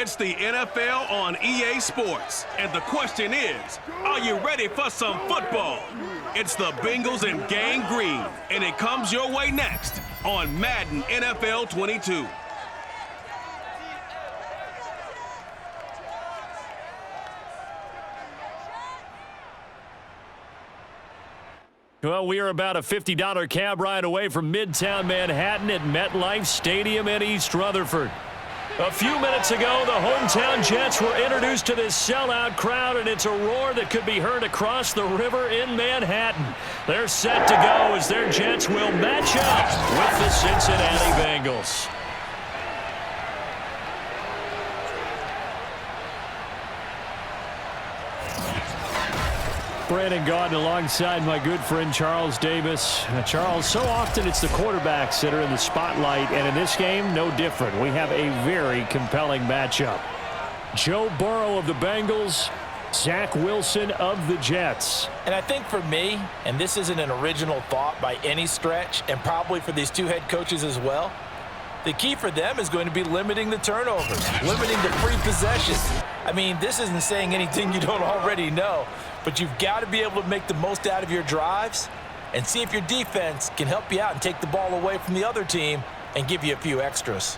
It's the NFL on EA Sports, and the question is, are you ready for some football? It's the Bengals in Gang Green, and it comes your way next on Madden NFL 22. Well, we are about a $50 cab ride away from Midtown Manhattan at MetLife Stadium in East Rutherford. A few minutes ago, the hometown Jets were introduced to this sellout crowd, and it's a roar that could be heard across the river in Manhattan. They're set to go as their Jets will match up with the Cincinnati Bengals. Brandon Gaudin alongside my good friend Charles Davis. Charles, so often it's the quarterbacks that are in the spotlight, and in this game, no different. We have a very compelling matchup. Joe Burrow of the Bengals, Zach Wilson of the Jets. And I think for me, and this isn't an original thought by any stretch, and probably for these two head coaches as well, the key for them is going to be limiting the turnovers, limiting the free possessions. I mean, this isn't saying anything you don't already know, but you've got to be able to make the most out of your drives and see if your defense can help you out and take the ball away from the other team and give you a few extras.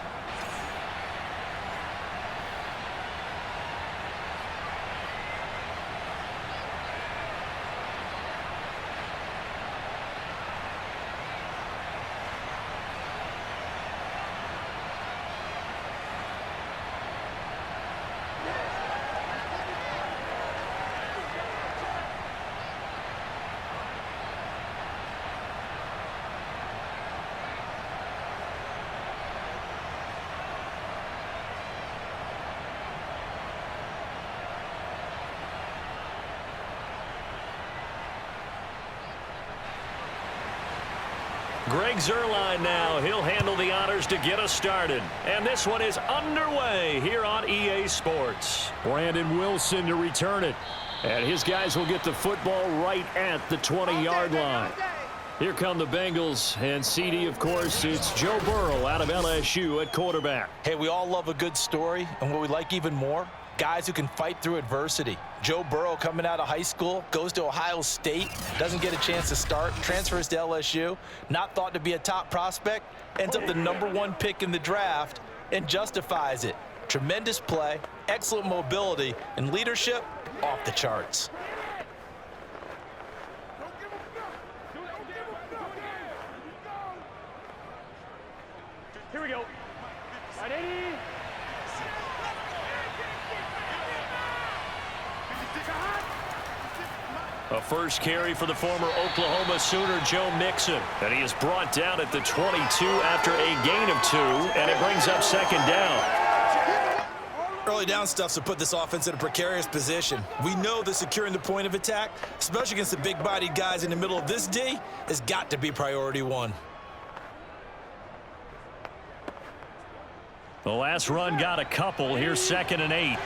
Greg Zuerlein now. He'll handle the honors to get us started. And this one is underway here on EA Sports. Brandon Wilson to return it. And his guys will get the football right at the 20-yard line. Here come the Bengals. And CD, of course, it's Joe Burrow out of LSU at quarterback. Hey, we all love a good story. And what we like even more, guys who can fight through adversity. Joe Burrow coming out of high school, goes to Ohio State, doesn't get a chance to start, transfers to LSU, not thought to be a top prospect, ends up the #1 pick in the draft, and justifies it. Tremendous play, excellent mobility, and leadership off the charts. Here we go. Right, 80. A first carry for the former Oklahoma Sooner, Joe Mixon. And he is brought down at the 22 after a gain of 2, and it brings up second down. Early down stuff to put this offense in a precarious position. We know that securing the point of attack, especially against the big-bodied guys in the middle of this D, has got to be priority one. The last run got a couple. Here's 2nd and 8.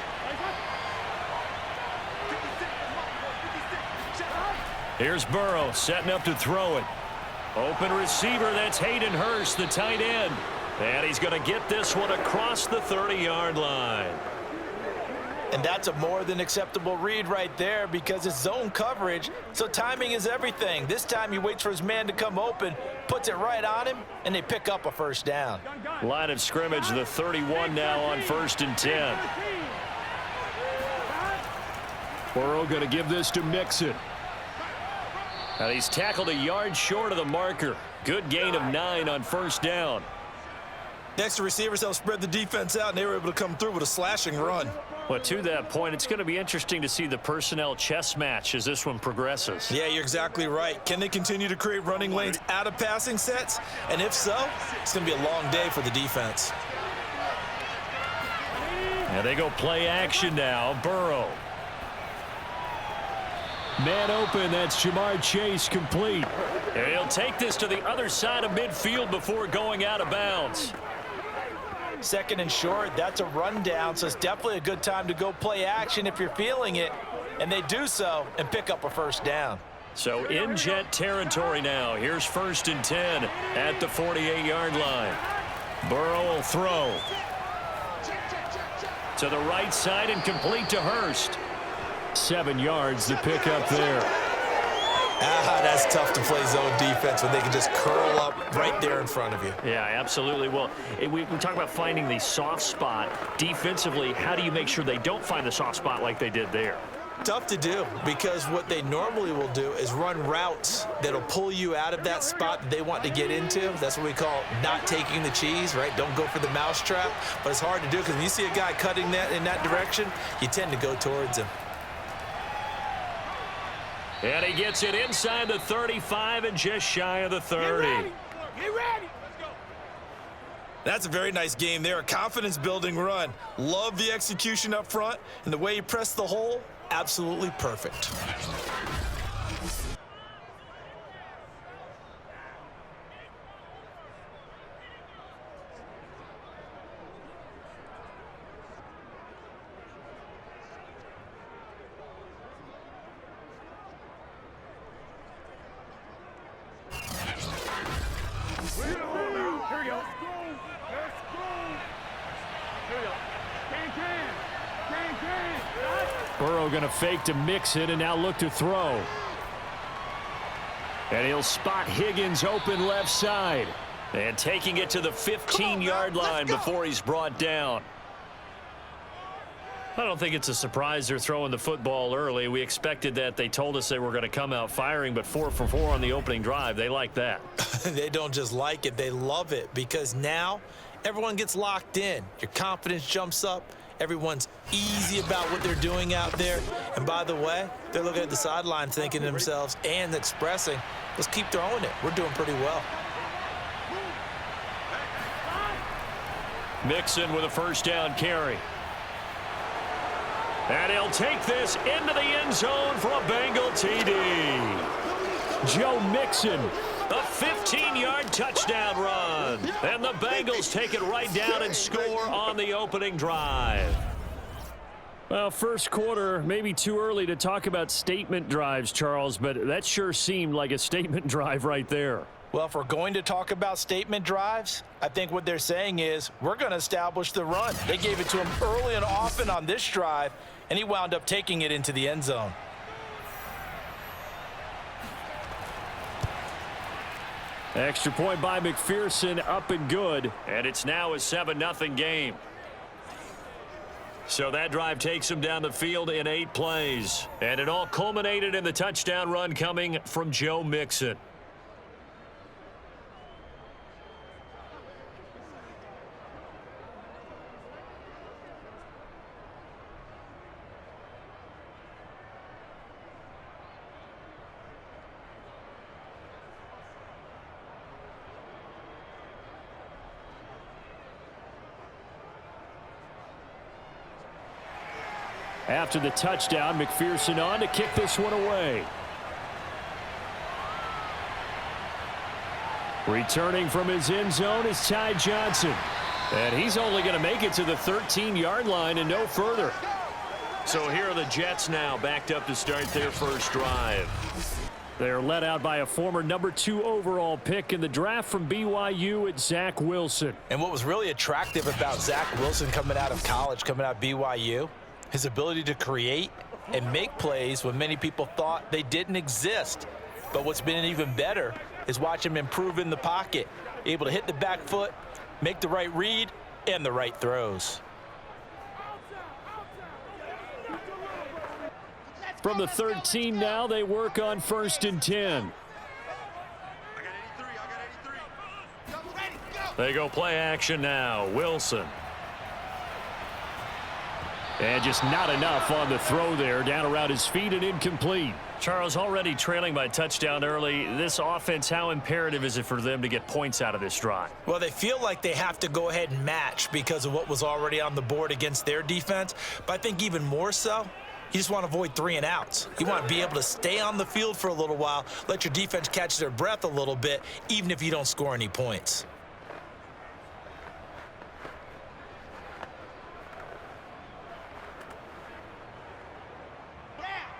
Here's Burrow setting up to throw it. Open receiver, that's Hayden Hurst, the tight end. And he's going to get this one across the 30-yard line. And that's a more than acceptable read right there because it's zone coverage, so timing is everything. This time he waits for his man to come open, puts it right on him, and they pick up a first down. Line of scrimmage, the 31 now on 1st and 10. Burrow going to give this to Mixon. And he's tackled a yard short of the marker. Good gain of 9 on 1st down. Next, the receivers help spread the defense out, and they were able to come through with a slashing run. Well, to that point, it's going to be interesting to see the personnel chess match as this one progresses. Yeah, you're exactly right. Can they continue to create running lanes out of passing sets? And if so, it's going to be a long day for the defense. And they go play action now. Burrow. Man open, that's Jamar Chase complete. And he'll take this to the other side of midfield before going out of bounds. 2nd and short, that's a rundown, so it's definitely a good time to go play action if you're feeling it. And they do so and pick up a first down. So in Jet territory now. Here's 1st and 10 at the 48-yard line. Burrow will throw. To the right side and complete to Hurst. 7 yards to pick up there. That's tough to play zone defense when they can just curl up right there in front of you. Yeah, absolutely. Well, we talk about finding the soft spot. Defensively, how do you make sure they don't find the soft spot like they did there? Tough to do, because what they normally will do is run routes that'll pull you out of that spot that they want to get into. That's what we call not taking the cheese, right? Don't go for the mousetrap. But it's hard to do, because when you see a guy cutting that in that direction, you tend to go towards him. And he gets it inside the 35 and just shy of the 30. Get ready. Let's go. That's a very nice game there. A confidence-building run. Love the execution up front, and the way he pressed the hole, absolutely perfect. Here we go. Let's go. Here we go. Can. Burrow going to fake to mix it and now look to throw. And he'll spot Higgins open left side. And taking it to the 15-yard line before he's brought down. I don't think it's a surprise they're throwing the football early. We expected that. They told us they were going to come out firing, but 4 for 4 on the opening drive. They like that. They don't just like it, they love it, because now everyone gets locked in. Your confidence jumps up. Everyone's easy about what they're doing out there. And by the way, they're looking at the sideline thinking to themselves and expressing, let's keep throwing it. We're doing pretty well. Mixon with a first down carry. And he'll take this into the end zone for a Bengal TD. Joe Mixon, a 15-yard touchdown run. And the Bengals take it right down and score on the opening drive. Well, first quarter, maybe too early to talk about statement drives, Charles, but that sure seemed like a statement drive right there. Well, if we're going to talk about statement drives, I think what they're saying is we're going to establish the run. They gave it to him early and often on this drive, and he wound up taking it into the end zone. Extra point by McPherson, up and good, and it's now a 7-0 game. So that drive takes him down the field in 8 plays, and it all culminated in the touchdown run coming from Joe Mixon. After the touchdown, McPherson on to kick this one away. Returning from his end zone is Ty Johnson. And he's only going to make it to the 13-yard line and no further. So here are the Jets now backed up to start their first drive. They're led out by a former number 2 overall pick in the draft from BYU at Zach Wilson. And what was really attractive about Zach Wilson coming out of college, coming out of BYU, his ability to create and make plays when many people thought they didn't exist. But what's been even better is watch him improve in the pocket, able to hit the back foot, make the right read, and the right throws. From the 13 now, they work on 1st and 10. They go play action now. Wilson. And just not enough on the throw there. Down around his feet and incomplete. Charles, already trailing by touchdown early. This offense, how imperative is it for them to get points out of this drive? Well, they feel like they have to go ahead and match because of what was already on the board against their defense. But I think even more so, you just want to avoid 3 and outs. You want to be able to stay on the field for a little while, let your defense catch their breath a little bit, even if you don't score any points.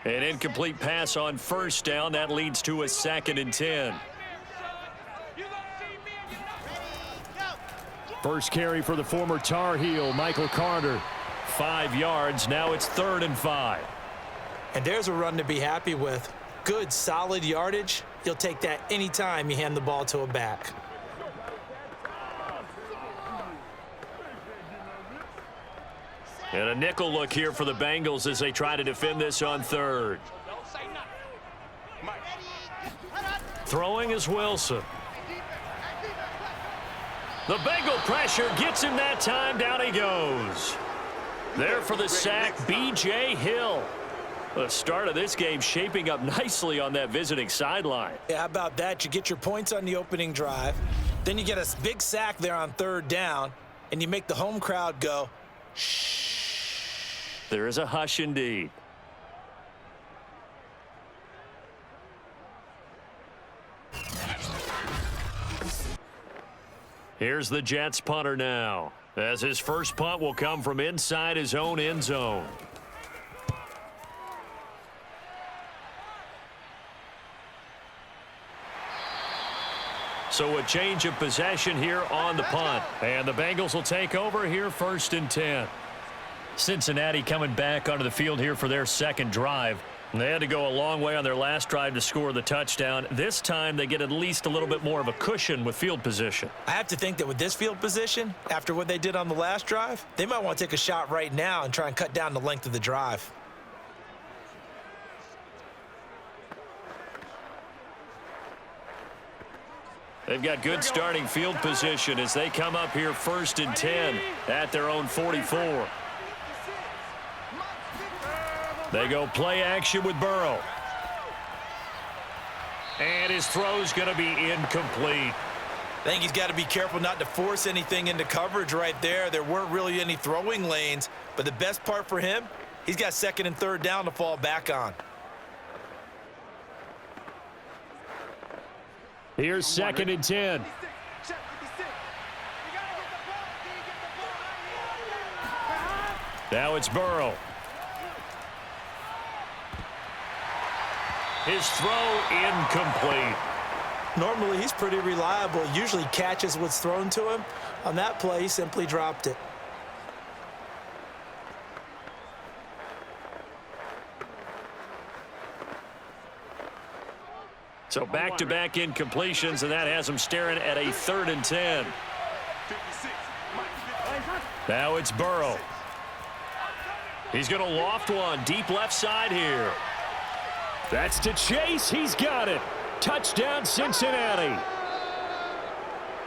An incomplete pass on 1st down. That leads to a 2nd and 10. First carry for the former Tar Heel, Michael Carter. 5 yards. Now it's 3rd and 5. And there's a run to be happy with. Good, solid yardage. You'll take that anytime you hand the ball to a back. And a nickel look here for the Bengals as they try to defend this on 3rd. Throwing is Wilson. The Bengal pressure gets him that time. Down he goes. There for the sack, B.J. Hill. The start of this game shaping up nicely on that visiting sideline. Yeah, how about that? You get your points on the opening drive. Then you get a big sack there on 3rd down, and you make the home crowd go, shh. There is a hush indeed. Here's the Jets punter now, as his first punt will come from inside his own end zone. So a change of possession here on the punt. And the Bengals will take over here 1st and 10. Cincinnati coming back onto the field here for their second drive. They had to go a long way on their last drive to score the touchdown. This time they get at least a little bit more of a cushion with field position. I have to think that with this field position, after what they did on the last drive, they might want to take a shot right now and try and cut down the length of the drive. They've got good starting field position as they come up here 1st and 10 at their own 44. They go play action with Burrow. And his throw's going to be incomplete. I think he's got to be careful not to force anything into coverage right there. There weren't really any throwing lanes, but the best part for him, he's got 2nd and 3rd down to fall back on. Here's 2nd and 10. Now it's Burrow. His throw incomplete. Normally, he's pretty reliable. Usually catches what's thrown to him. On that play, he simply dropped it. So back-to-back incompletions, and that has him staring at a 3rd and 10. Now it's Burrow. He's going to loft one deep left side here. That's to Chase. He's got it. Touchdown, Cincinnati.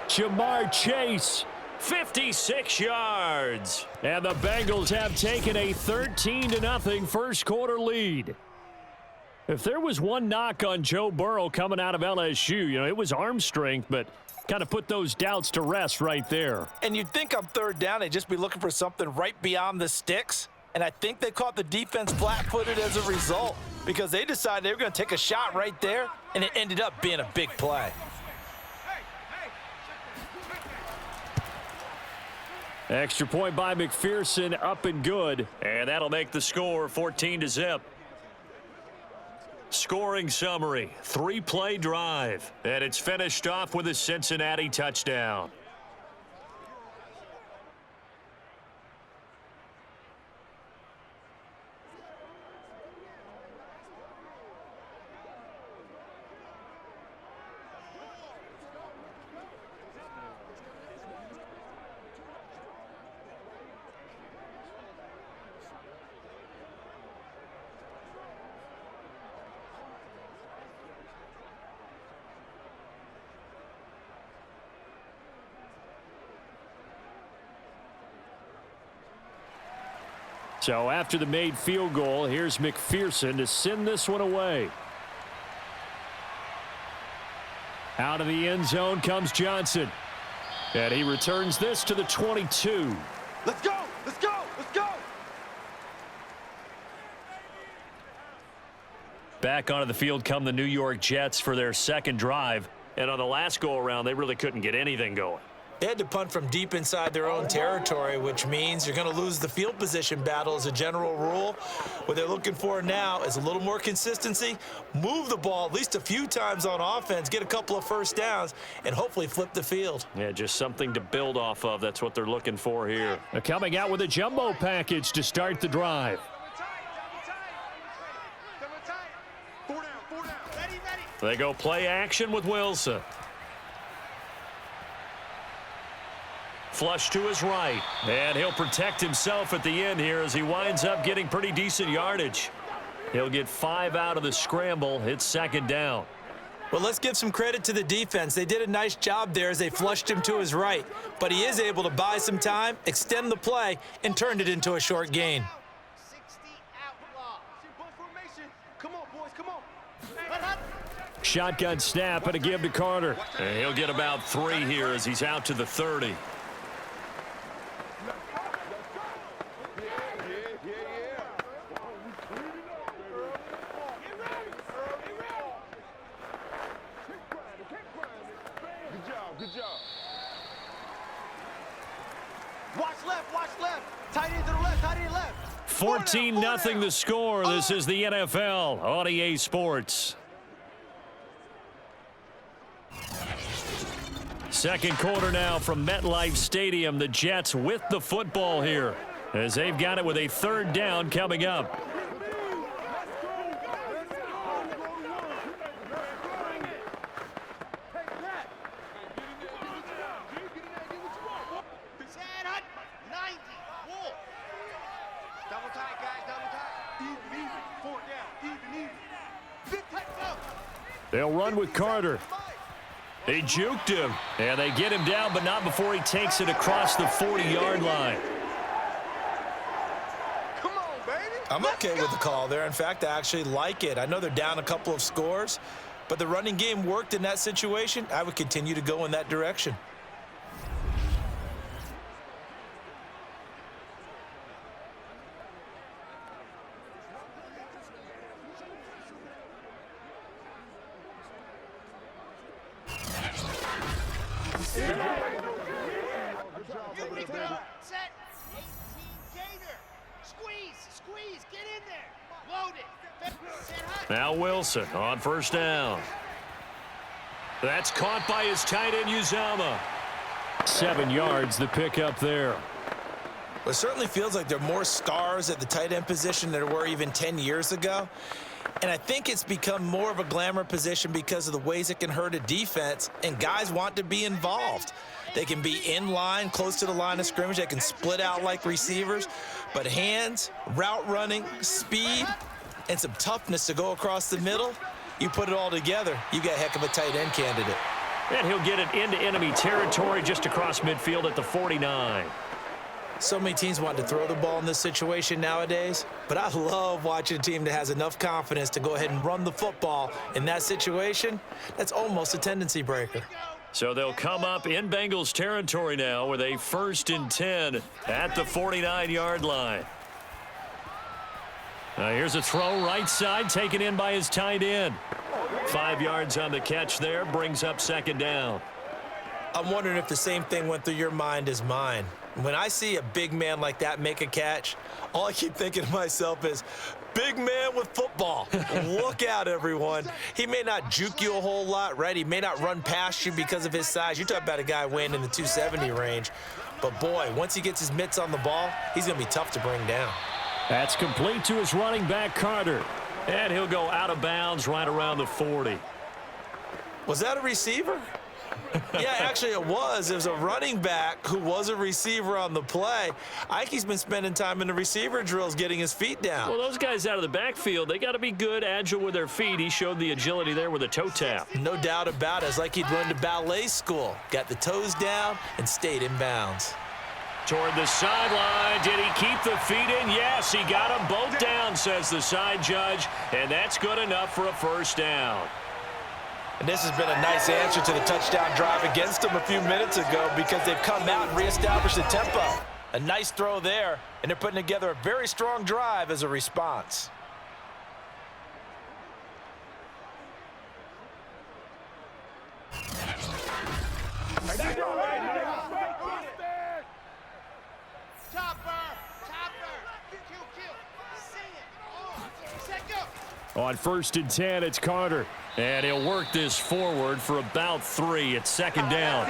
Jamar Chase, 56 yards. And the Bengals have taken a 13-0 first quarter lead. If there was one knock on Joe Burrow coming out of LSU, it was arm strength, but kind of put those doubts to rest right there. And you'd think on 3rd down, they'd just be looking for something right beyond the sticks. And I think they caught the defense flat-footed as a result because they decided they were going to take a shot right there, and it ended up being a big play. Extra point by McPherson, up and good. And that'll make the score 14-0. Scoring summary, 3-play drive. And it's finished off with a Cincinnati touchdown. So after the made field goal, here's McPherson to send this one away. Out of the end zone comes Johnson. And he returns this to the 22. Let's go! Let's go! Let's go! Back onto the field come the New York Jets for their second drive. And on the last go-around, they really couldn't get anything going. They had to punt from deep inside their own territory, which means you're going to lose the field position battle as a general rule. What they're looking for now is a little more consistency, move the ball at least a few times on offense, get a couple of first downs, and hopefully flip the field. Yeah, just something to build off of. That's what they're looking for here. Coming out with a jumbo package to start the drive. They go play action with Wilson. Flush to his right, and he'll protect himself at the end here as he winds up getting pretty decent yardage. He'll get 5 out of the scramble. It's second down. Well, let's give some credit to the defense. They did a nice job there as they flushed him to his right, but he is able to buy some time, extend the play, and turned it into a short gain. 60 outlaw. Come on, boys, come on. Shotgun snap and a give to Carter. And he'll get about 3 here as he's out to the 30. Good job. Watch left. Tight end to the left, tight end left. 14-0 the score. This is the NFL on EA Sports. Second quarter now from MetLife Stadium. The Jets with the football here as they've got it with a third down coming up. They'll run with Carter. They juked him, and they get him down, but not before he takes it across the 40-yard line. Come on, baby. I'm okay with the call there. In fact, I actually like it. I know they're down a couple of scores, but the running game worked in that situation. I would continue to go in that direction. Set. 18 Gator. Squeeze. Get in there. Load it. Set high. Now Wilson on first down. That's caught by his tight end, Uzama. 7 yards, the pickup there. Well, it certainly feels like there are more stars at the tight end position than there were even 10 years ago. And I think it's become more of a glamour position because of the ways it can hurt a defense, and guys want to be involved. They can be in line, close to the line of scrimmage. They can split out like receivers. But hands, route running, speed, and some toughness to go across the middle, you put it all together, you got a heck of a tight end candidate. And he'll get it into enemy territory just across midfield at the 49. So many teams want to throw the ball in this situation nowadays, but I love watching a team that has enough confidence to go ahead and run the football. In that situation, that's almost a tendency breaker. So they'll come up in Bengals territory now with a 1st and 10 at the 49-yard line. Now here's a throw right side taken in by his tight end. 5 yards on the catch there, brings up second down. I'm wondering if the same thing went through your mind as mine. When I see a big man like that make a catch, all I keep thinking to myself is, big man with football. Look out, everyone. He may not juke you a whole lot, right? He may not run past you because of his size. You're talking about a guy weighing in the 270 range. But, boy, once he gets his mitts on the ball, he's going to be tough to bring down. That's complete to his running back, Carter. And he'll go out of bounds right around the 40. Was that a receiver? Yeah, actually it was. It was a running back who was a receiver on the play. I think he's been spending time in the receiver drills getting his feet down. Well, those guys out of the backfield, they got to be good, agile with their feet. He showed the agility there with a toe tap. No doubt about it. It's like he'd run to ballet school. Got the toes down and stayed in bounds. Toward the sideline. Did he keep the feet in? Yes, he got them both down, says the side judge. And that's good enough for a first down. And this has been a nice answer to the touchdown drive against them a few minutes ago because they've come out and reestablished the tempo. A nice throw there, and they're putting together a very strong drive as a response. On 1st and 10, it's Carter. And he'll work this forward for about 3. It's 2nd down.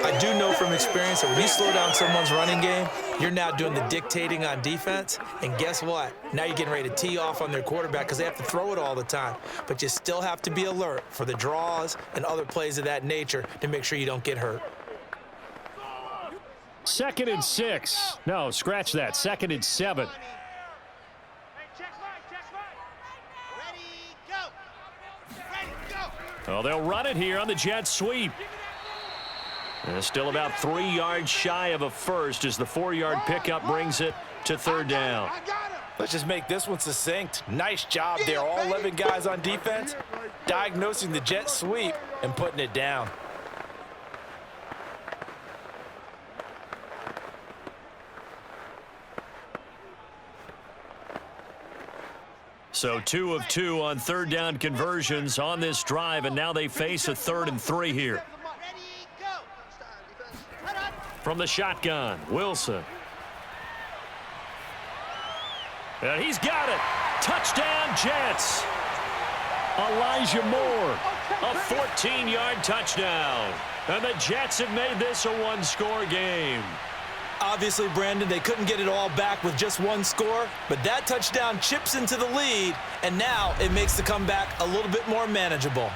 I do know from experience that when you slow down someone's running game, you're now doing the dictating on defense. And guess what? Now you're getting ready to tee off on their quarterback because they have to throw it all the time. But you still have to be alert for the draws and other plays of that nature to make sure you don't get hurt. 2nd and 6. No, scratch that. 2nd and 7. Well, they'll run it here on the jet sweep. And it's still about 3 yards shy of a first as the 4-yard pickup brings it to 3rd down. Let's just make this one succinct. Nice job there, all 11 guys on defense, diagnosing the jet sweep and putting it down. So 2 of 2 on 3rd down conversions on this drive, and now they face a 3rd and 3 here. From the shotgun, Wilson. And he's got it. Touchdown, Jets. Elijah Moore, a 14-yard touchdown. And the Jets have made this a 1-score game. Obviously, Brandon, they couldn't get it all back with just 1 score, but that touchdown chips into the lead, and now it makes the comeback a little bit more manageable.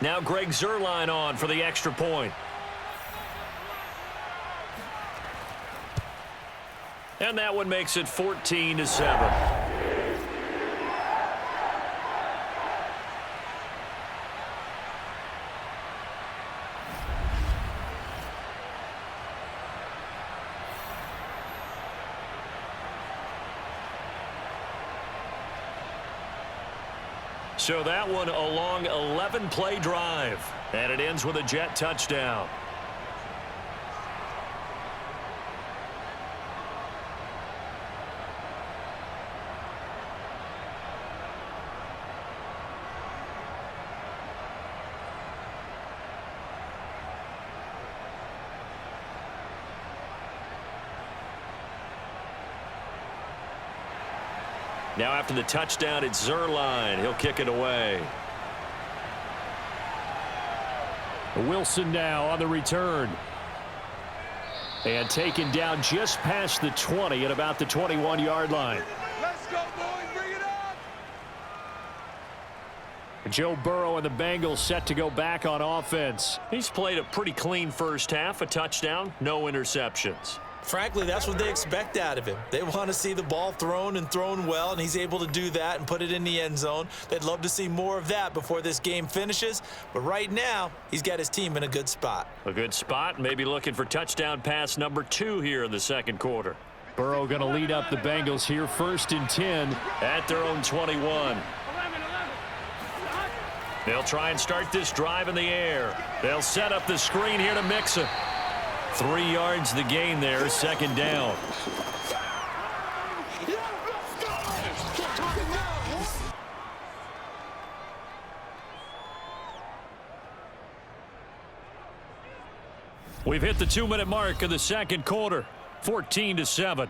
Now Greg Zuerlein on for the extra point. And that one makes it 14-7. So that one a long 11-play drive. And it ends with a Jet touchdown. Now after the touchdown, it's Zuerlein. He'll kick it away. Wilson now on the return. And taken down just past the 20 at about the 21-yard line. Let's go, boys. Bring it up. Joe Burrow and the Bengals set to go back on offense. He's played a pretty clean first half, a touchdown, no interceptions. Frankly, that's what they expect out of him. They want to see the ball thrown and thrown well, and he's able to do that and put it in the end zone. They'd love to see more of that before this game finishes, but right now, he's got his team in a good spot. A good spot, maybe looking for touchdown pass number 2 here in the second quarter. Burrow going to lead up the Bengals here, 1st and 10 at their own 21. They'll try and start this drive in the air. They'll set up the screen here to Mixon. 3 yards the gain there, 2nd down. We've hit the 2-minute mark of the second quarter, 14-7.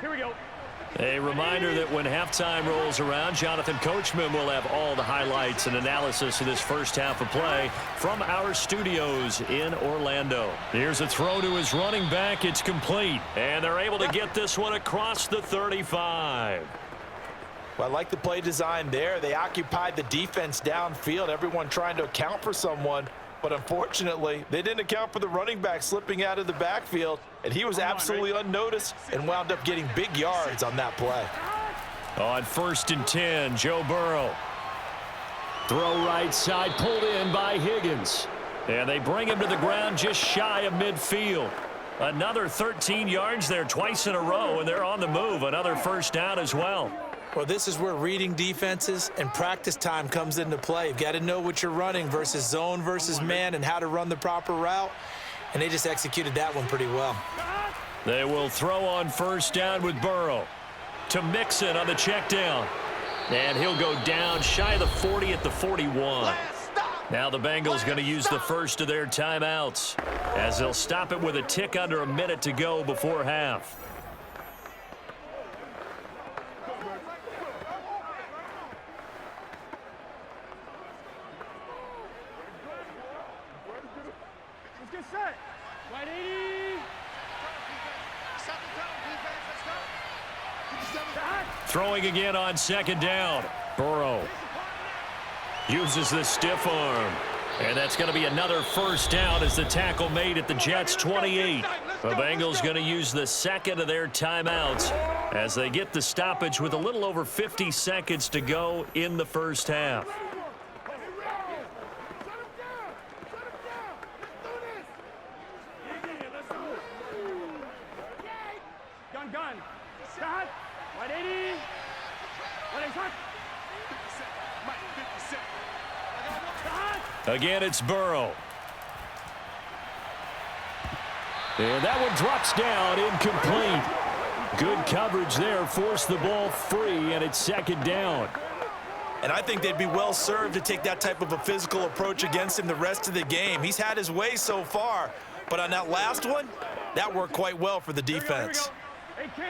Here we go. A reminder that when halftime rolls around, Jonathan Coachman will have all the highlights and analysis of this first half of play from our studios in Orlando. Here's a throw to his running back. It's complete. And they're able to get this one across the 35. Well, I like the play design there. They occupied the defense downfield, everyone trying to account for someone. But unfortunately, they didn't account for the running back slipping out of the backfield, and he was absolutely unnoticed and wound up getting big yards on that play. On 1st and 10, Joe Burrow. Throw right side, pulled in by Higgins. And they bring him to the ground just shy of midfield. Another 13 yards there twice in a row, and they're on the move. Another first down as well. Well, this is where reading defenses and practice time comes into play. You've got to know what you're running versus zone versus man and how to run the proper route. And they just executed that one pretty well. They will throw on first down with Burrow. To Mixon on the check down. And he'll go down shy of the 40 at the 41. Now the Bengals going to use the first of their timeouts as they'll stop it with a tick under a minute to go before half. Throwing again on second down. Burrow uses the stiff arm. And that's going to be another first down as the tackle made at the Jets' 28. The Bengals going to use the second of their timeouts as they get the stoppage with a little over 50 seconds to go in the first half. Gun. Start. 180. Again, it's Burrow. And that one drops down, incomplete. Good coverage there, forced the ball free, and it's second down. And I think they'd be well served to take that type of a physical approach against him the rest of the game. He's had his way so far, but on that last one, that worked quite well for the defense.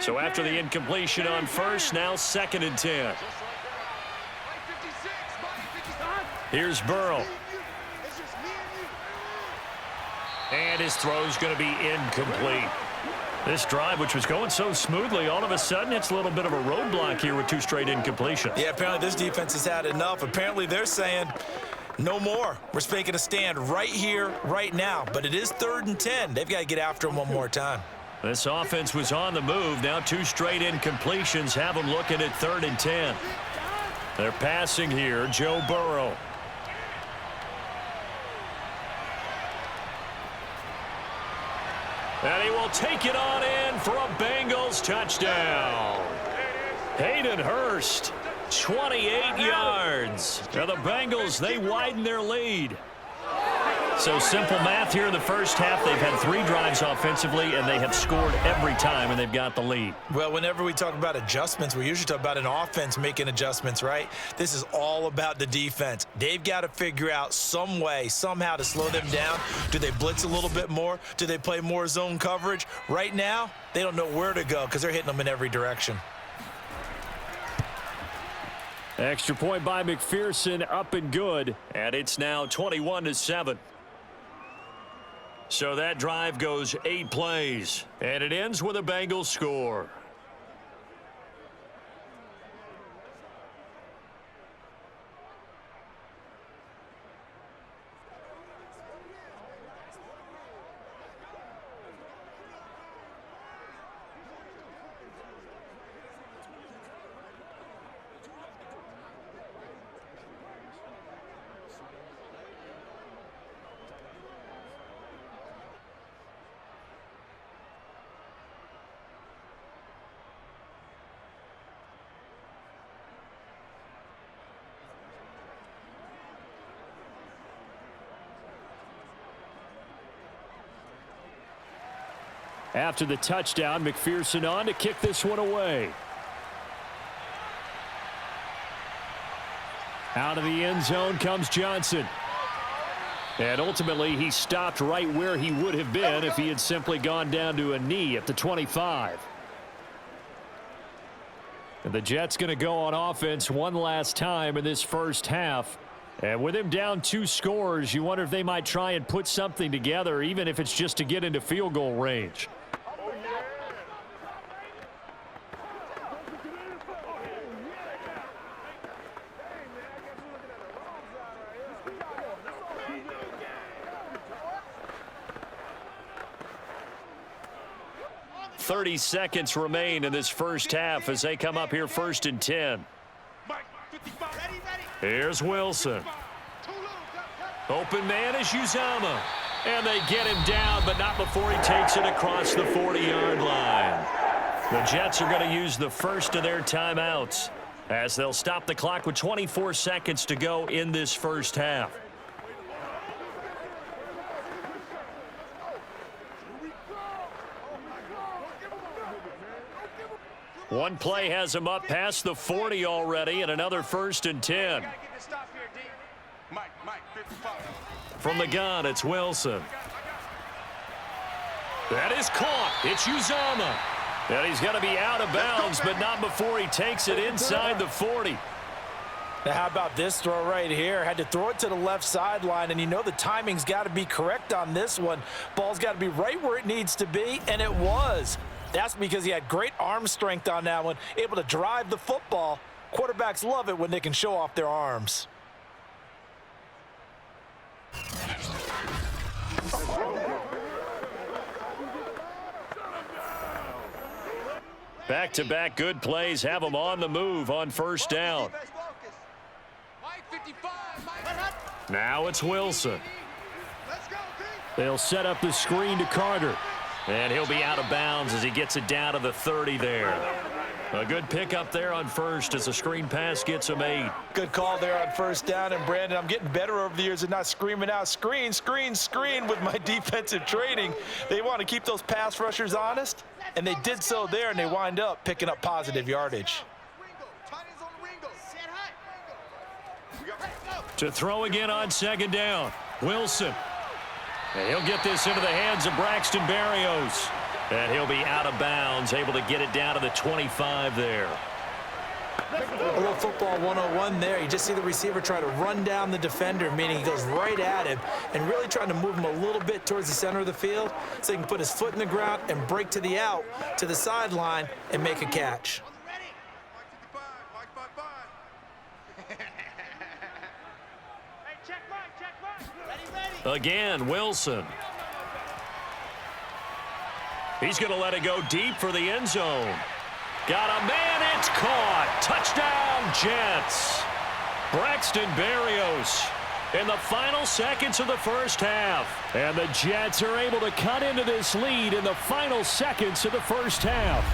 So after the incompletion on first, now second and 10. Here's Burrow. And his throw's going to be incomplete. This drive, which was going so smoothly, all of a sudden it's a little bit of a roadblock here with two straight incompletions. Yeah, apparently this defense has had enough. Apparently they're saying no more. We're making a stand right here, right now. But it is 3rd and 10. They've got to get after him one more time. This offense was on the move. Now two straight incompletions have them looking at 3rd and 10. They're passing here, Joe Burrow. And he will take it on in for a Bengals touchdown. Hayden Hurst, 28 yards. Now the Bengals, they widen their lead. So simple math here in the first half. They've had 3 drives offensively, and they have scored every time, and they've got the lead. Well, whenever we talk about adjustments, we usually talk about an offense making adjustments, right? This is all about the defense. They've got to figure out some way, somehow to slow them down. Do they blitz a little bit more? Do they play more zone coverage? Right now, they don't know where to go because they're hitting them in every direction. Extra point by McPherson, up and good, and it's now 21-7. So that drive goes 8 plays, and it ends with a Bengals score. After the touchdown, McPherson on to kick this one away. Out of the end zone comes Johnson. And ultimately, he stopped right where he would have been if he had simply gone down to a knee at the 25. And the Jets going to go on offense one last time in this first half. And with him down 2 scores, you wonder if they might try and put something together, even if it's just to get into field goal range. 30 seconds remain in this first half as they come up here 1st and 10. Here's Wilson. Open man is Uzama. And they get him down, but not before he takes it across the 40-yard line. The Jets are going to use the first of their timeouts as they'll stop the clock with 24 seconds to go in this first half. One play has him up past the 40 already, and another 1st and 10. From the gun, it's Wilson. That is caught. It's Uzama. And he's going to be out of bounds, but not before he takes it inside the 40. Now, how about this throw right here? Had to throw it to the left sideline, and you know the timing's got to be correct on this one. Ball's got to be right where it needs to be, and it was. That's because he had great arm strength on that one, able to drive the football. Quarterbacks love it when they can show off their arms. Back-to-back good plays have them on the move on first down. Now it's Wilson. They'll set up the screen to Carter. And he'll be out of bounds as he gets it down to the 30 there. A good pickup there on first as the screen pass gets him 8. Good call there on first down. And, Brandon, I'm getting better over the years at not screaming out, screen, screen, screen with my defensive training. They want to keep those pass rushers honest, and they did so there, and they wind up picking up positive yardage. To throw again on second down, Wilson. And he'll get this into the hands of Braxton Berrios. And he'll be out of bounds, able to get it down to the 25 there. A little football 101 there. You just see the receiver try to run down the defender, meaning he goes right at him and really trying to move him a little bit towards the center of the field so he can put his foot in the ground and break to the out, to the sideline, and make a catch. Again, Wilson. He's going to let it go deep for the end zone. Got a man, it's caught. Touchdown, Jets. Braxton Berrios in the final seconds of the first half. And the Jets are able to cut into this lead in the final seconds of the first half.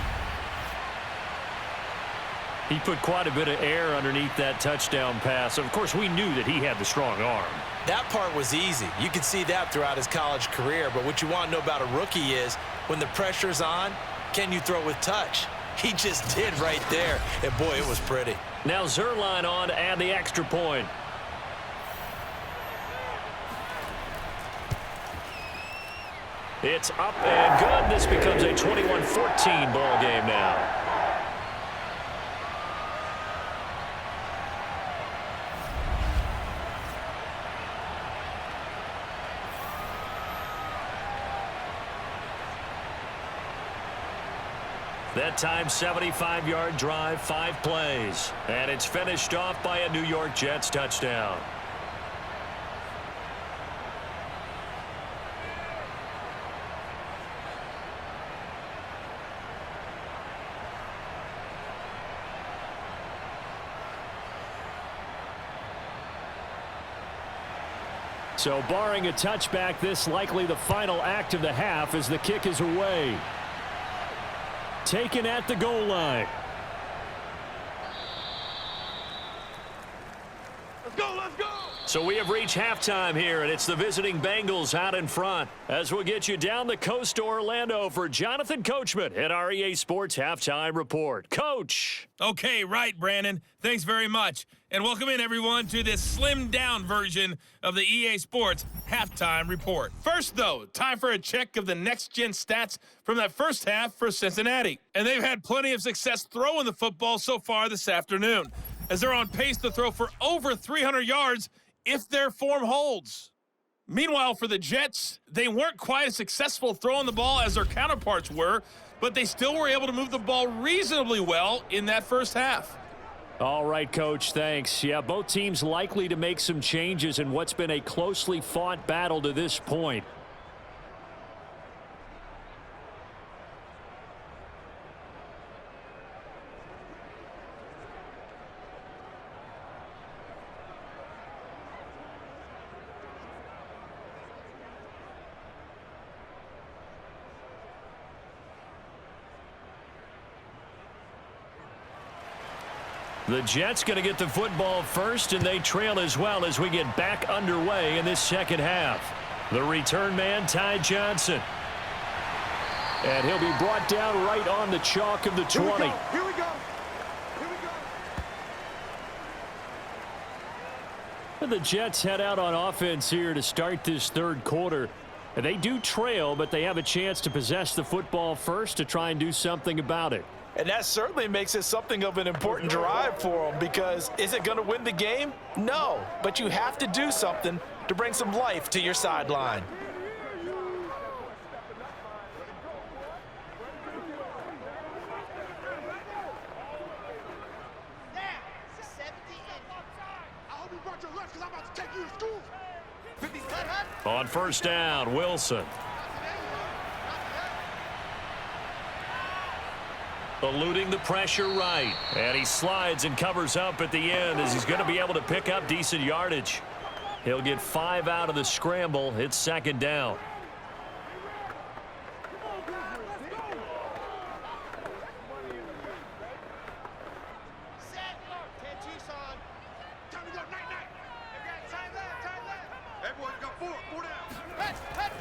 He put quite a bit of air underneath that touchdown pass. Of course, we knew that he had the strong arm. That part was easy. You could see that throughout his college career. But what you want to know about a rookie is when the pressure's on, can you throw with touch? He just did right there. And, boy, it was pretty. Now Zerline on to add the extra point. It's up and good. This becomes a 21-14 ball game now. That time, 75-yard drive, 5 plays. And it's finished off by a New York Jets touchdown. So barring a touchback, this likely the final act of the half as the kick is away. Taken at the goal line. Let's go, let's go! So we have reached halftime here, and it's the visiting Bengals out in front. As we'll get you down the coast to Orlando for Jonathan Coachman at our EA Sports Halftime Report. Coach! Okay, right, Brandon. Thanks very much. And welcome in, everyone, to this slimmed-down version of the EA Sports Halftime Report. First, though, time for a check of the next-gen stats from that first half for Cincinnati. And they've had plenty of success throwing the football so far this afternoon, as they're on pace to throw for over 300 yards if their form holds. Meanwhile, for the Jets, they weren't quite as successful throwing the ball as their counterparts were, but they still were able to move the ball reasonably well in that first half. All right, Coach, thanks. Yeah, both teams likely to make some changes in what's been a closely fought battle to this point. The Jets going to get the football first, and they trail as well as we get back underway in this second half. The return man, Ty Johnson. And he'll be brought down right on the chalk of the 20. Here we go. The Jets head out on offense here to start this third quarter. And they do trail, but they have a chance to possess the football first to try and do something about it. And that certainly makes it something of an important drive for them, because is it going to win the game? No, but you have to do something to bring some life to your sideline. On first down, Wilson. Eluding the pressure right. And he slides and covers up at the end as he's going to be able to pick up decent yardage. He'll get 5 out of the scramble. It's second down.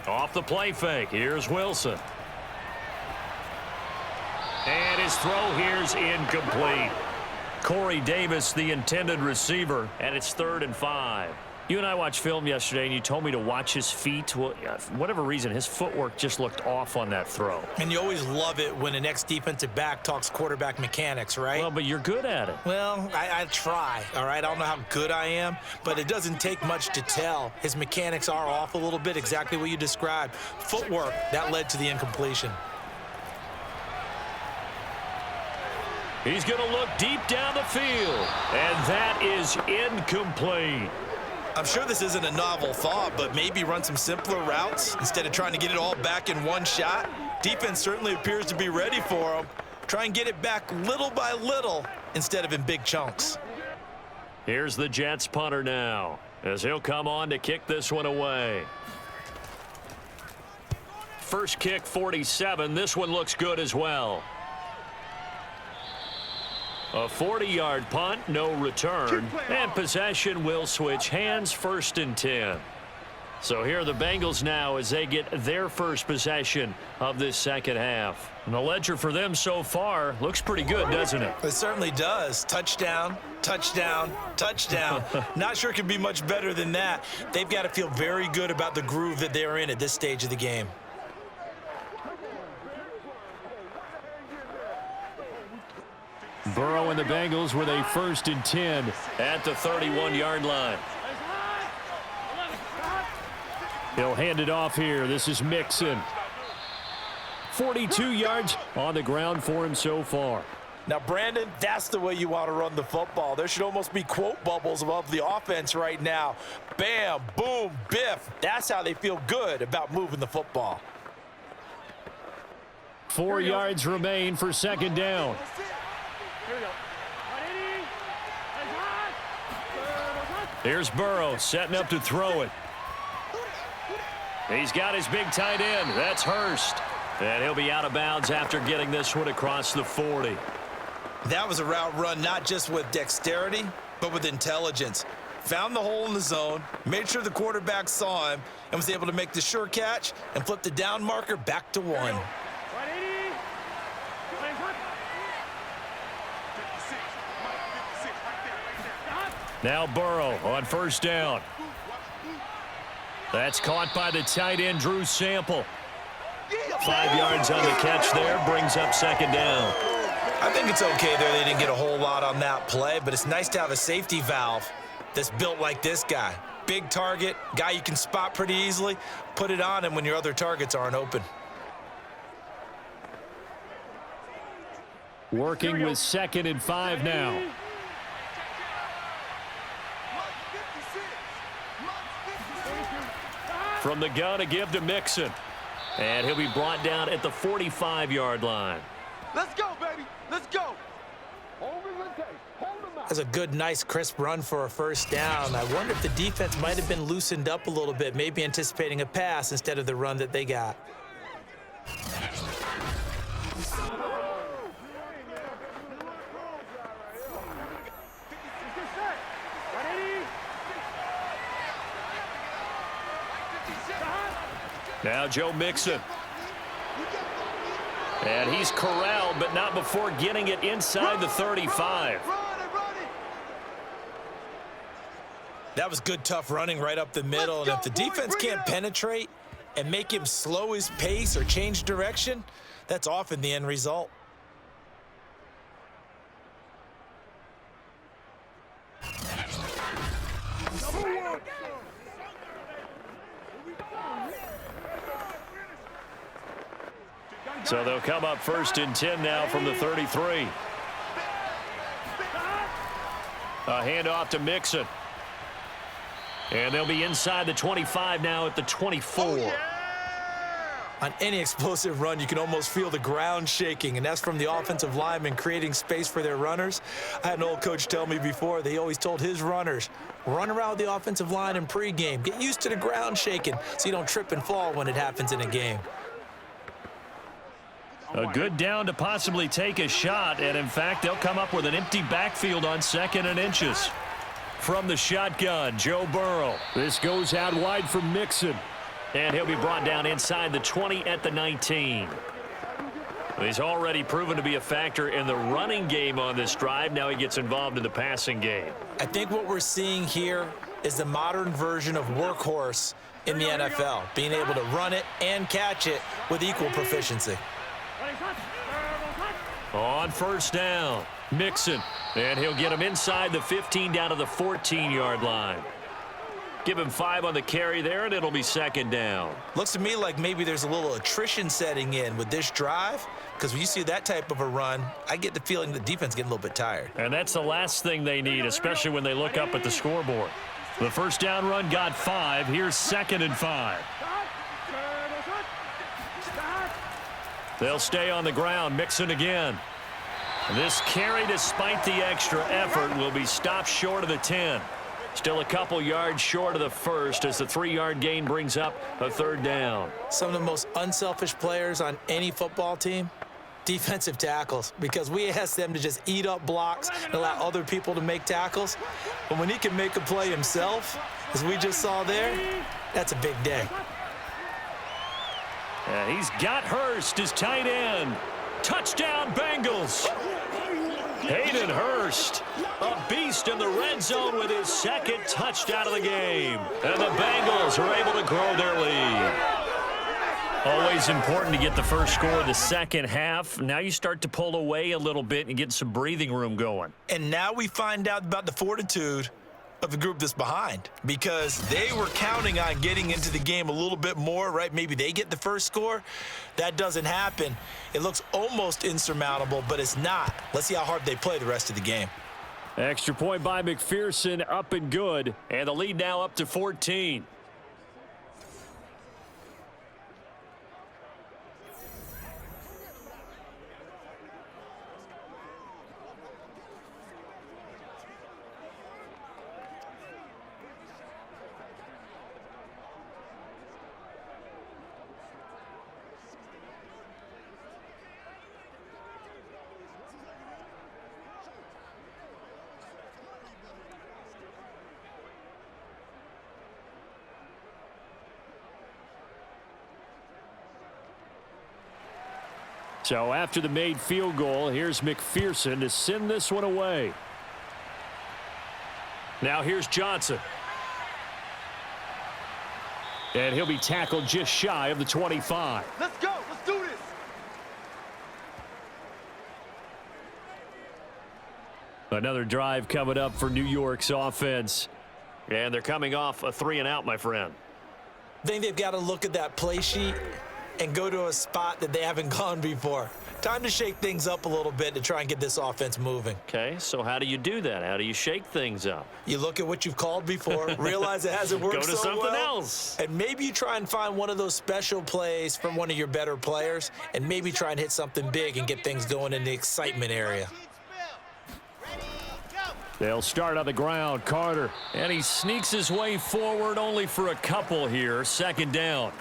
Off the play fake, here's Wilson. And his throw here's incomplete. Corey Davis, the intended receiver, and it's 3rd and 5. You and I watched film yesterday, and you told me to watch his feet. Well, for whatever reason, his footwork just looked off on that throw. And you always love it when an ex-defensive back talks quarterback mechanics, right? Well, but you're good at it. Well, I try, all right? I don't know how good I am, but it doesn't take much to tell. His mechanics are off a little bit, exactly what you described. Footwork, that led to the incompletion. He's going to look deep down the field, and that is incomplete. I'm sure this isn't a novel thought, but maybe run some simpler routes instead of trying to get it all back in one shot. Defense certainly appears to be ready for him. Try and get it back little by little instead of in big chunks. Here's the Jets punter now, as he'll come on to kick this one away. First kick, 47. This one looks good as well. A 40-yard punt, no return, and possession will switch hands, 1st and 10. So here are the Bengals now as they get their first possession of this second half. And the ledger for them so far looks pretty good, doesn't it? It certainly does. Touchdown, touchdown, touchdown. Not sure it can be much better than that. They've got to feel very good about the groove that they're in at this stage of the game. Burrow and the Bengals with a 1st and 10 at the 31-yard line. He'll hand it off here. This is Mixon. 42 yards on the ground for him so far. Now, Brandon, that's the way you want to run the football. There should almost be quote bubbles above the offense right now. Bam, boom, biff. That's how they feel good about moving the football. 4 yards remain for second down. Here's Burrow setting up to throw it. He's got his big tight end. That's Hurst. And he'll be out of bounds after getting this one across the 40. That was a route run not just with dexterity, but with intelligence. Found the hole in the zone, made sure the quarterback saw him, and was able to make the sure catch and flip the down marker back to 1. Now Burrow on first down. That's caught by the tight end, Drew Sample. 5 yards on the catch there, brings up second down. I think it's okay there. They didn't get a whole lot on that play, but it's nice to have a safety valve that's built like this guy. Big target, guy you can spot pretty easily. Put it on him when your other targets aren't open. Working with 2nd and 5 now. From the gun, a give to Mixon. And he'll be brought down at the 45-yard line. Let's go, baby. Let's go. That's a good, nice, crisp run for a first down. I wonder if the defense might have been loosened up a little bit, maybe anticipating a pass instead of the run that they got. Now Joe Mixon. And he's corralled, but not before getting it inside the 35. That was good, tough running right up the middle. And if the defense can't penetrate and make him slow his pace or change direction, that's often the end result. So they'll come up 1st and 10 now from the 33. A handoff to Mixon. And they'll be inside the 25 now at the 24. On any explosive run, you can almost feel the ground shaking, and that's from the offensive linemen creating space for their runners. I had an old coach tell me before, they always told his runners, run around with the offensive line in pregame. Get used to the ground shaking so you don't trip and fall when it happens in a game. A good down to possibly take a shot, and in fact, they'll come up with an empty backfield on 2nd and inches. From the shotgun, Joe Burrow. This goes out wide for Mixon. And he'll be brought down inside the 20 at the 19. He's already proven to be a factor in the running game on this drive. Now he gets involved in the passing game. I think what we're seeing here is the modern version of workhorse in the NFL, being able to run it and catch it with equal proficiency. On 1st down, Mixon. And he'll get him inside the 15 down to the 14-yard line. Give him 5 on the carry there, and it'll be 2nd down. Looks to me like maybe there's a little attrition setting in with this drive, because when you see that type of a run, I get the feeling the defense getting a little bit tired. And that's the last thing they need, especially when they look up at the scoreboard. The 1st down run got 5. Here's 2nd and 5. They'll stay on the ground. Mixon again. This carry, despite the extra effort, will be stopped short of the 10. Still a couple yards short of the 1st as the 3-yard gain brings up a 3rd down. Some of the most unselfish players on any football team, defensive tackles, because we ask them to just eat up blocks and allow other people to make tackles. But when he can make a play himself, as we just saw there, that's a big day. And he's got Hurst as tight end. Touchdown, Bengals. Hayden Hurst, a beast in the red zone with his 2nd touchdown of the game. And the Bengals are able to grow their lead. Always important to get the first score of the second half. Now you start to pull away a little bit and get some breathing room going. And now we find out about the fortitude of the group that's behind, because they were counting on getting into the game a little bit more, right? Maybe they get the first score. That doesn't happen. It looks almost insurmountable, but it's not. Let's see how hard they play the rest of the game. Extra point by McPherson, up and good. And the lead now up to 14. So after the made field goal, here's McPherson to send this one away. Now here's Johnson. And he'll be tackled just shy of the 25. Let's go. Let's do this. Another drive coming up for New York's offense. And they're coming off a 3-and-out, my friend. I think they've got to look at that play sheet and go to a spot that they haven't gone before. Time to shake things up a little bit to try and get this offense moving. Okay, so how do you do that? How do you shake things up? You look at what you've called before, realize it hasn't worked so well. Go to something else. And maybe you try and find one of those special plays from one of your better players, and maybe try and hit something big and get things going in the excitement area. They'll start on the ground. Carter, and he sneaks his way forward only for a couple here. 2nd down.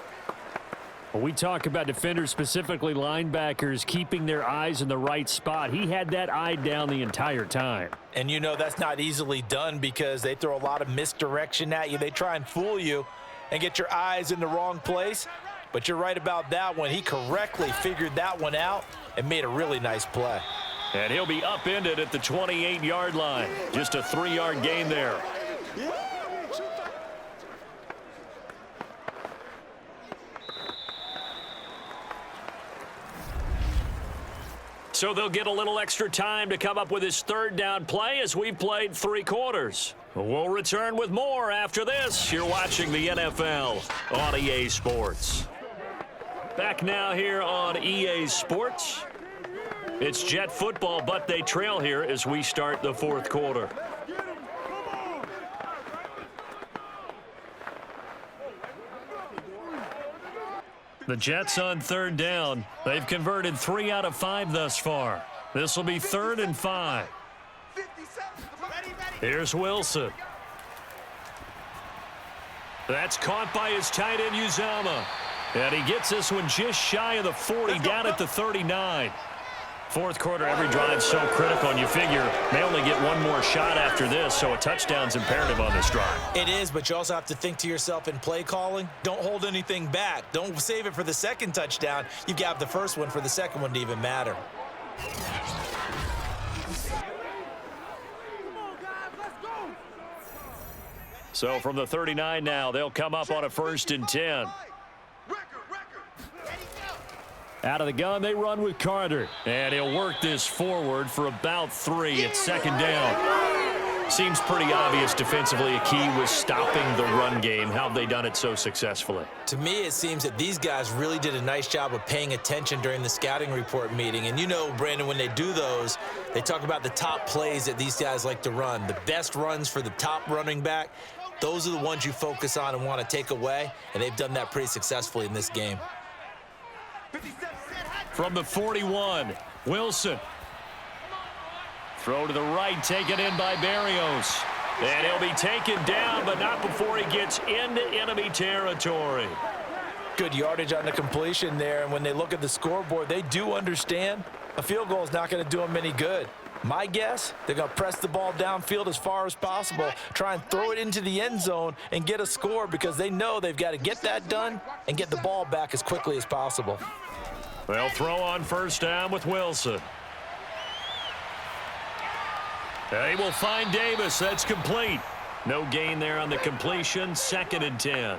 When we talk about defenders, specifically linebackers, keeping their eyes in the right spot, he had that eye down the entire time. And you know that's not easily done because they throw a lot of misdirection at you. They try and fool you and get your eyes in the wrong place. But you're right about that one. He correctly figured that one out and made a really nice play. And he'll be upended at the 28-yard line. Just a 3-yard gain there. So they'll get a little extra time to come up with his third down play as we've played 3 quarters. We'll return with more after this. You're watching the NFL on EA Sports. Back now here on EA Sports. It's Jet football, but they trail here as we start the 4th quarter. The Jets on 3rd down. They've converted 3 out of 5 thus far. This will be 3rd and 5. Here's Wilson. That's caught by his tight end, Uzama. And he gets this one just shy of the 40, down at the 39. 4th quarter, every drive so critical, and you figure they only get one more shot after this, so a touchdown's imperative on this drive. It is, but you also have to think to yourself in play calling, don't hold anything back. Don't save it for the second touchdown. You've got the first one for the second one to even matter. So from the 39 now, they'll come up on a 1st and 10. Out of the gun, they run with Carter. And he'll work this forward for about 3. It's 2nd down. Seems pretty obvious defensively a key was stopping the run game. How have they done it so successfully? To me, it seems that these guys really did a nice job of paying attention during the scouting report meeting. And you know, Brandon, when they do those, they talk about the top plays that these guys like to run. The best runs for the top running back. Those are the ones you focus on and want to take away. And they've done that pretty successfully in this game. From the 41, Wilson. Throw to the right, taken in by Barrios. And he'll be taken down, but not before he gets into enemy territory. Good yardage on the completion there, and when they look at the scoreboard, they do understand a field goal is not going to do them any good. My guess, they're going to press the ball downfield as far as possible, try and throw it into the end zone and get a score because they know they've got to get that done and get the ball back as quickly as possible. They'll throw on 1st down with Wilson. They will find Davis. That's complete. No gain there on the completion. 2nd and 10.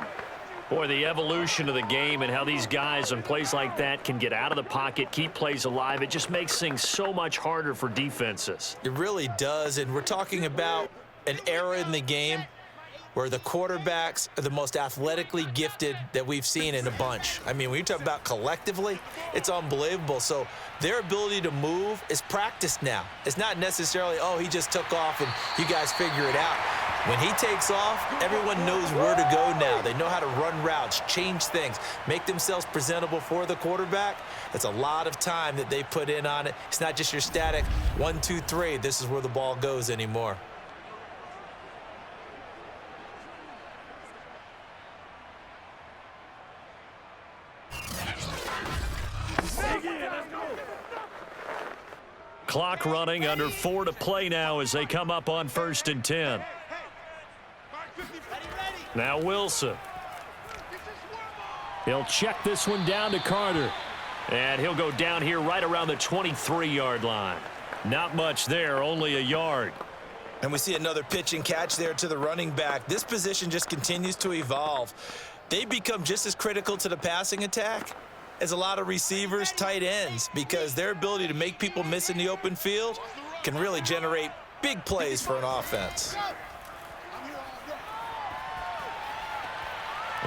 Boy, the evolution of the game and how these guys on plays like that can get out of the pocket, keep plays alive, it just makes things so much harder for defenses. It really does, and we're talking about an era in the game where the quarterbacks are the most athletically gifted that we've seen in a bunch. I mean, when you talk about collectively, it's unbelievable. So their ability to move is practiced now. It's not necessarily, oh, he just took off and you guys figure it out. When he takes off, everyone knows where to go now. They know how to run routes, change things, make themselves presentable for the quarterback. That's a lot of time that they put in on it. It's not just your static 1, 2, 3. This is where the ball goes anymore. Clock running, under 4 to play now as they come up on 1st and 10. Now Wilson. He'll check this one down to Carter. And he'll go down here right around the 23-yard line. Not much there, only a yard. And we see another pitch and catch there to the running back. This position just continues to evolve. They become just as critical to the passing attack as a lot of receivers, tight ends, because their ability to make people miss in the open field can really generate big plays for an offense.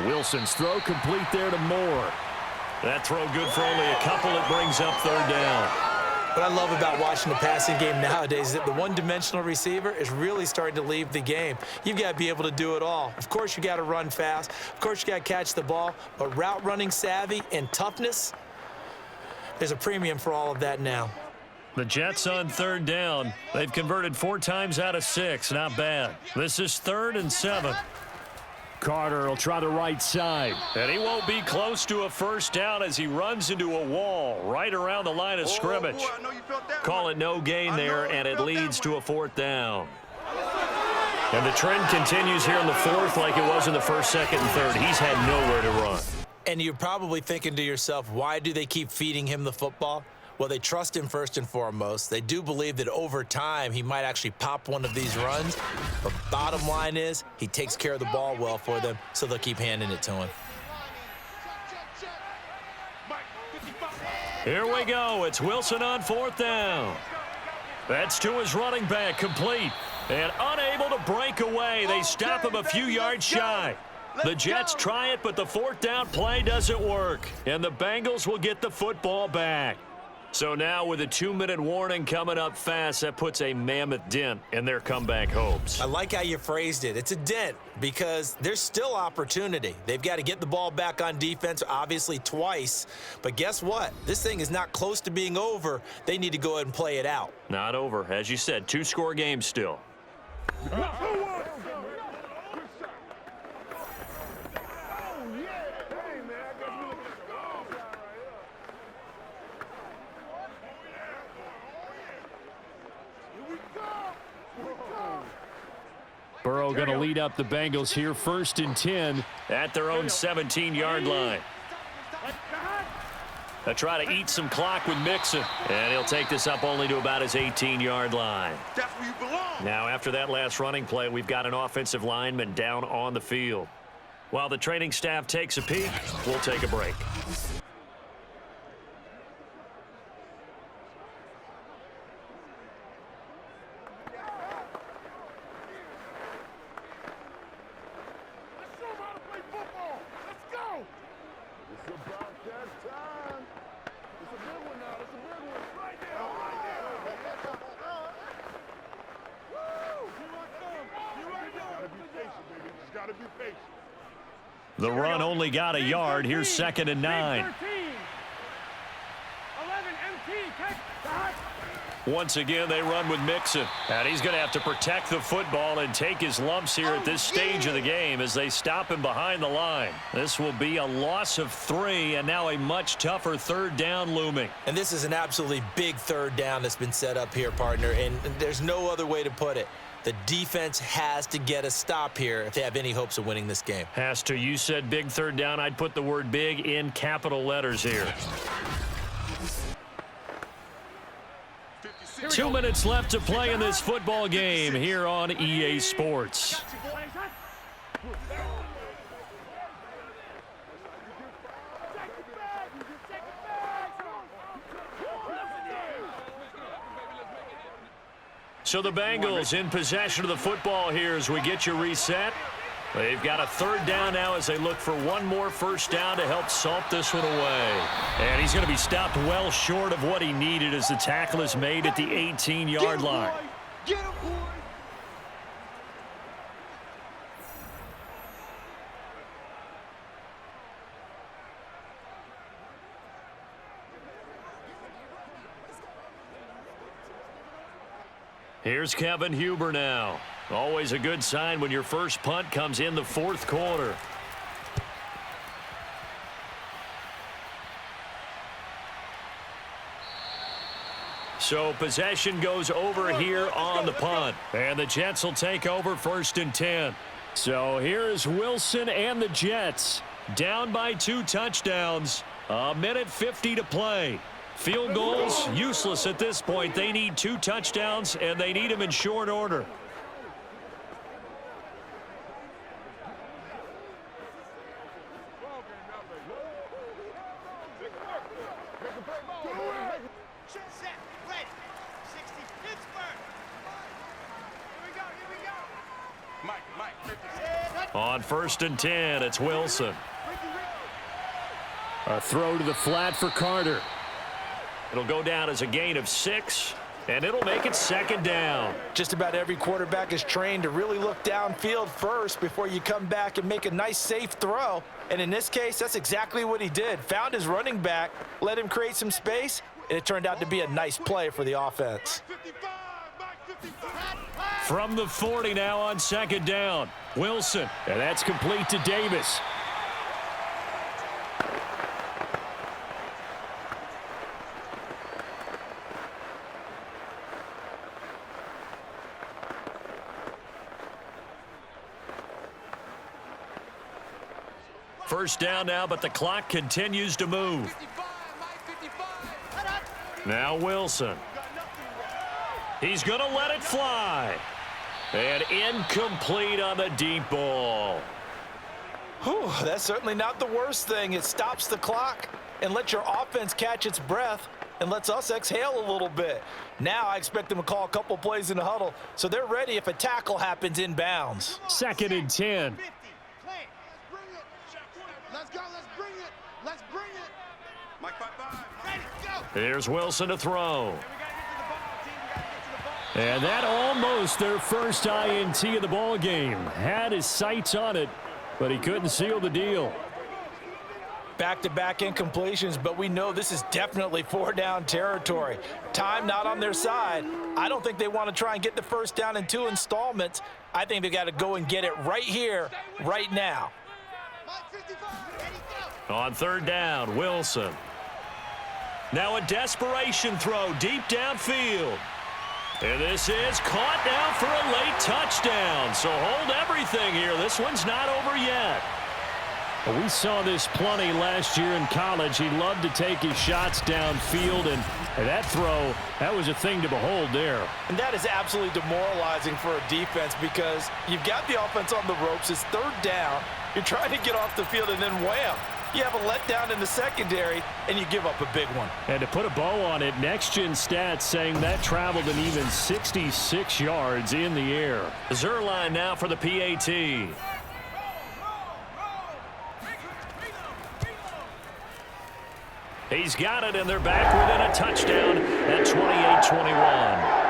Wilson's throw complete there to Moore. That throw good for only a couple. It brings up 3rd down. What I love about watching the passing game nowadays is that the one-dimensional receiver is really starting to leave the game. You've got to be able to do it all. Of course, you got to run fast. Of course, you got to catch the ball. But route running savvy and toughness, there's a premium for all of that now. The Jets on 3rd down. They've converted 4 times out of 6. Not bad. This is 3rd and 7. Carter will try the right side. And he won't be close to a 1st down as he runs into a wall right around the line of scrimmage. Call it no gain there, and it leads to a 4th down. And the trend continues here in the 4th like it was in the 1st, 2nd, and 3rd. He's had nowhere to run. And you're probably thinking to yourself, why do they keep feeding him the football? Well, they trust him first and foremost. They do believe that over time he might actually pop one of these runs. But bottom line is he takes care of the ball well for them, so they'll keep handing it to him. Here we go. It's Wilson on 4th down. That's to his running back, complete. And unable to break away. They stop him a few yards shy. The Jets try it, but the 4th down play doesn't work. And the Bengals will get the football back. So now with a 2-minute warning coming up fast, that puts a mammoth dent in their comeback hopes. I like how you phrased it. It's a dent because there's still opportunity. They've got to get the ball back on defense, obviously twice. But guess what? This thing is not close to being over. They need to go ahead and play it out. Not over. As you said, 2-score game still. Burrow going to lead up the Bengals here, 1st and 10 at their own 17-yard line. They'll try to eat some clock with Mixon, and he'll take this up only to about his 18-yard line. That's where you belong. Now, after that last running play, we've got an offensive lineman down on the field. While the training staff takes a peek, we'll take a break. The run only got a yard. Here's 2nd and 9. Once again, they run with Mixon. And he's going to have to protect the football and take his lumps here at this stage of the game as they stop him behind the line. This will be a loss of 3, and now a much tougher 3rd down looming. And this is an absolutely big 3rd down that's been set up here, partner, and there's no other way to put it. The defense has to get a stop here if they have any hopes of winning this game. Has to. You said big 3rd down. I'd put the word big in capital letters here. 2 minutes left to play in this football game here on EA Sports. So the Bengals in possession of the football here as we get you reset. They've got a 3rd down now as they look for one more 1st down to help salt this one away. And he's going to be stopped well short of what he needed as the tackle is made at the 18-yard line. Get him, boy. Here's Kevin Huber now. Always a good sign when your first punt comes in the 4th quarter. So possession goes over here on the punt. And the Jets will take over 1st and 10. So here is Wilson and the Jets. Down by 2 touchdowns. 1:50 to play. Field goals, useless at this point. They need 2 touchdowns, and they need them in short order. Set, ready. 60, Pittsburgh. Here we go. On 1st and 10, it's Wilson. A throw to the flat for Carter. It'll go down as a gain of 6, and it'll make it 2nd down. Just about every quarterback is trained to really look downfield first before you come back and make a nice, safe throw. And in this case, that's exactly what he did. Found his running back, let him create some space, and it turned out to be a nice play for the offense. From the 40 now on 2nd down. Wilson, and that's complete to Davis. First down now, but the clock continues to move. Now Wilson. He's going to let it fly. And incomplete on the deep ball. Whew, that's certainly not the worst thing. It stops the clock and lets your offense catch its breath and lets us exhale a little bit. Now I expect them to call a couple plays in the huddle so they're ready if a tackle happens inbounds. 2nd and 10. Let's go. Let's bring it. Let's bring it. Mike, ready, go. Here's Wilson to throw. And that almost their first INT of the ball game. Had his sights on it, but he couldn't seal the deal. Back-to-back incompletions, but we know this is definitely 4-down territory. Time not on their side. I don't think they want to try and get the first down in 2 installments. I think they got to go and get it right here, right now. On 3rd down, Wilson. Now a desperation throw deep downfield. And this is caught now for a late touchdown. So hold everything here. This one's not over yet. We saw this plenty last year in college. He loved to take his shots downfield, and that throw, that was a thing to behold there. And that is absolutely demoralizing for a defense because you've got the offense on the ropes. It's 3rd down. You're trying to get off the field, and then wham, you have a letdown in the secondary, and you give up a big one. And to put a bow on it, Next Gen Stats saying that traveled an even 66 yards in the air. Zerline now for the PAT. He's got it, and they're back within a touchdown at 28-21.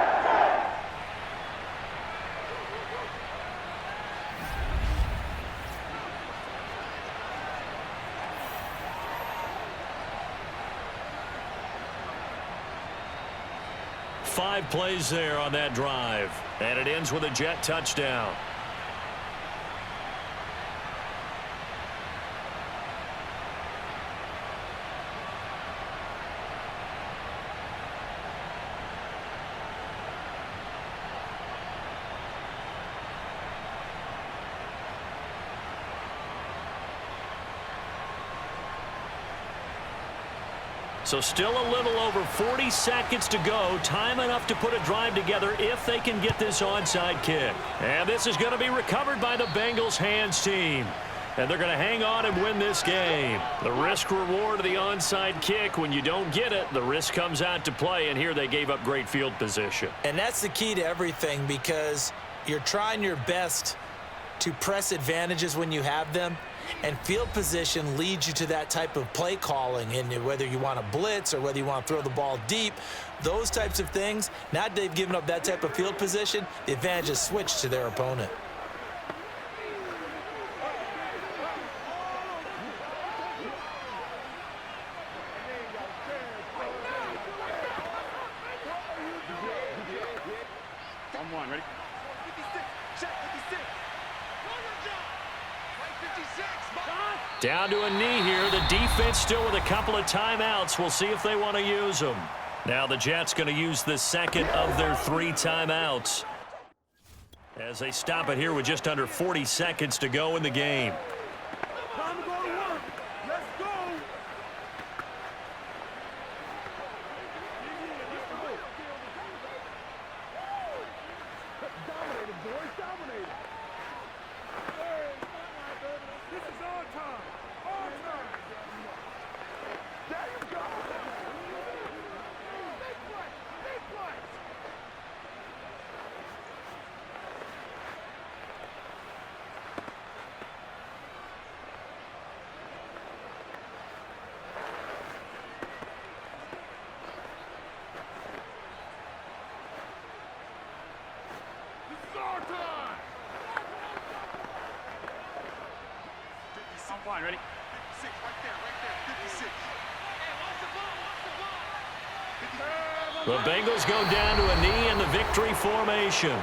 Five plays there on that drive, and it ends with a Jet touchdown. So still a little over 40 seconds to go. Time enough to put a drive together if they can get this onside kick. And this is going to be recovered by the Bengals hands team. And they're going to hang on and win this game. The risk reward of the onside kick, when you don't get it, the risk comes out to play. And here they gave up great field position. And that's the key to everything because you're trying your best to press advantages when you have them. And field position leads you to that type of play calling, and whether you want to blitz or whether you want to throw the ball deep, those types of things, now that they've given up that type of field position, the advantage is switched to their opponent. Ready? 56. Check 56. Down to a knee here. The defense still with a couple of timeouts. We'll see if they want to use them. Now the Jets going to use the second of their 3 timeouts as they stop it here with just under 40 seconds to go in the game. Time to go to work. Let's go. Dominated, boys. Dominated. This is our time. Our time. There you go. Big play. Big play. This is our time. I'm fine, ready? 56, right there, 56. The Bengals go down to a knee in the victory formation.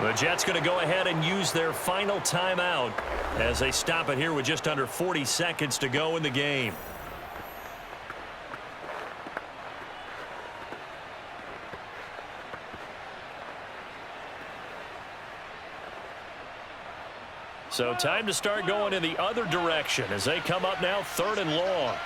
The Jets going to go ahead and use their final timeout as they stop it here with just under 40 seconds to go in the game. So time to start going in the other direction as they come up now 3rd and long.